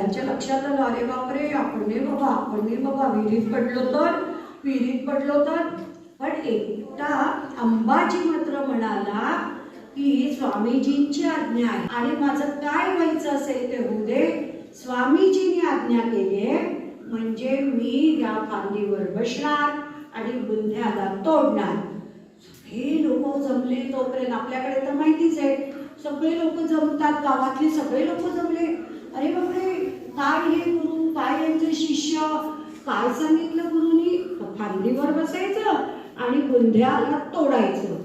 त्यांच्या लक्षात आलं, अरे बापरे, आपण नाही बाबा विहिरीत पडलो तर. पण एकटा अंबाजी मात्र म्हणाला की स्वामीजींची आज्ञा आहे आणि माझं काय व्हायचं असेल ते होऊ दे, स्वामीजींनी आज्ञा केली म्हणजे मी या फांदीवर बसणार आणि बुंध्याला तोडणार. हे लोक जमले. तोपर्यंत आपल्याकडे तर माहितीच आहे, सगळे लोक जमतात, गावातले सगळे लोक जमले. अरे बापरे, काय हे गुरु, काय यांचे शिष्य, काय सांगितलं गुरुनी, फांदीवर बसायचं आणि बुंध्याला तोडायचं.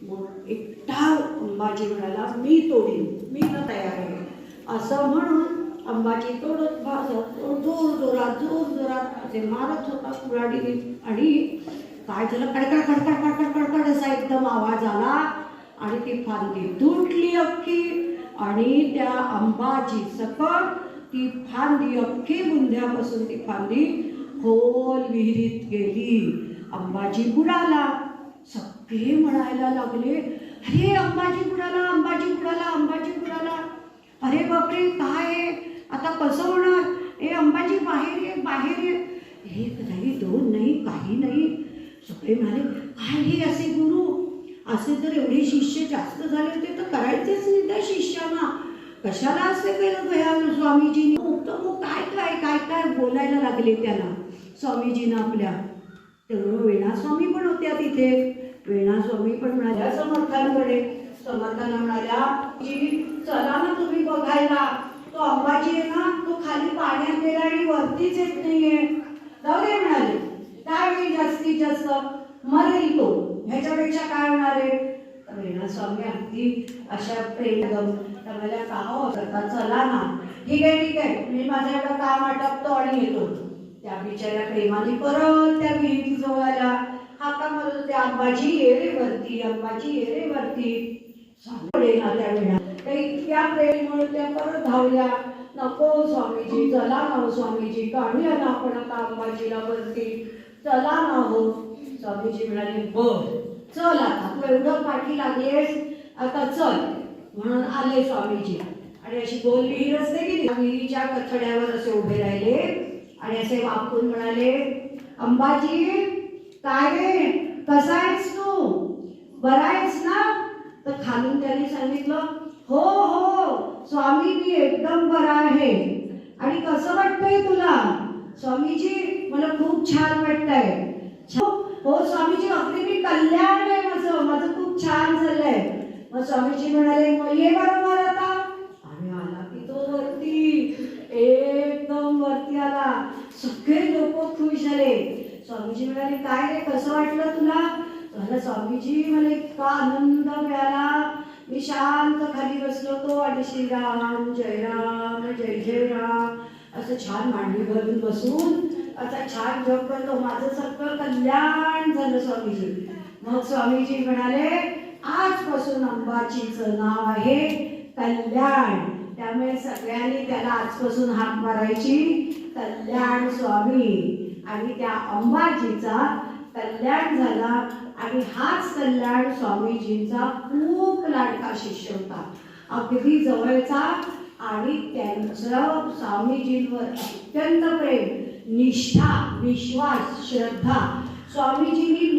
मग एकटा अंबाजी म्हणाला, मी तोडीन, मी तर तयार आहे. असं म्हणून अंबाजी तोडत जोरात असे मारत होता कुऱ्हाडीने. आणि काय झालं, कडकड कडकड कडकड कडकड असा एकदम आवाज आला आणि ती फांदी तुटली अख्खी. आणि त्या अंबाजी सकट ती फांदी अख्खी बुंध्यापासून ती फांदी खोल विहिरीत गेली. अंबाजी बुडाला. सगळे म्हणायला लागले, अरे अंबाजी बुडाला, अंबाजी बुडाला, अंबाजी बुडाला. अरे बापरे, काय आता कसं होणार, ए अंबाजी बाहेर ये, बाहेर ये. एक नाही, दोन नाही, काही नाही. सगळे म्हणाले, काय हे असे गुरु, असे तर एवढे शिष्य जास्त झाले होते तर करायचेच नाही त्या शिष्याना, कशाला असे केलं भया स्वामीजींनी. मग काय काय काय काय बोलायला लागले त्याला स्वामीजींना आपल्या. तेव्हा वेणा स्वामी पण होत्या तिथे. वेणा स्वामी पण म्हणाल्या समर्थांकडे. समर्थांना म्हणाल्या की चला ना तुम्ही बघायला, तो अंबाजी आहे ना, तो खाली पाण्यात गेला आणि वरतीच येत नाहीये. जाऊ दे म्हणाले, काय होईल जास्तीत जास्त, मरेल तो, ह्याच्यापेक्षा काय होणार आहे. वेणा स्वामी अगदी अशा प्रेम त्याला का हो करता, चला ना, ठीक आहे मी माझ्या एवढं काम आटपतो आणि येतो. त्या बिचाऱ्या प्रेमाने परत त्या विहिरी जवळ आल्या. हाका मारत होते, अंबाजी ये रे वरती, अंबाजी ये रे वरती. सांगले ना त्या वेळा त्या इतक्या प्रेमामुळे त्या परत धावल्या. नको स्वामीजी, चला ना स्वामीजी, काढूया ना आपण आता अंबाजीला वरती, चला ना हो. स्वामीजी म्हणाले, बर चल, आता तू एवढं पाठी लागलेस, आता चल. म्हणून आले स्वामीजी आणि अशी गोल विहीर असते की विहिरीच्या कथड्यावर असे उभे राहिले आणि असे वाकून म्हणाले, अंबाजी काय रे, कसा आहेस तू, बरा आहेस ना. तर खालून त्यांनी सांगितलं, हो हो स्वामी, मी एकदम बरा आहे. आणि कसं वाटतंय तुला. स्वामीजी, मला खूप छान वाटतंय. हो स्वामीजी, अगदी मी कल्याण आहे, माझं खूप छान झालंय. मग स्वामीजी म्हणाले, मग ये बरोबर आता. आणि आला की तो वरती, एकदम वरती आला. सगळे लोक खुश झाले. स्वामीजी म्हणाले, काय रे, कसं वाटलं तुला. स्वामीजी, मला इतका आनंद मिळाला, मी शांत खाली बसलो होतो आणि श्रीराम जय राम जय जय राम असं छान मांडी भरून बसून असं छान जप करतो, माझं सगळं कल्याण झालं स्वामीजी. मग स्वामीजी म्हणाले, आजपासून अंबाजीचं नाव आहे कल्याण. त्यामुळे सगळ्यांनी त्याला आजपासून हाक मारायची, कल्याण स्वामी. आणि त्या अंबाजीचा कल्याण झाला. आणि हाच कल्याण स्वामीजींचा खूप लाडका शिष्य होता, अगदी जवळचा. आणि त्यांचं स्वामीजींवर अत्यंत प्रेम, निष्ठा, विश्वास, श्रद्धा. स्वामीजींनी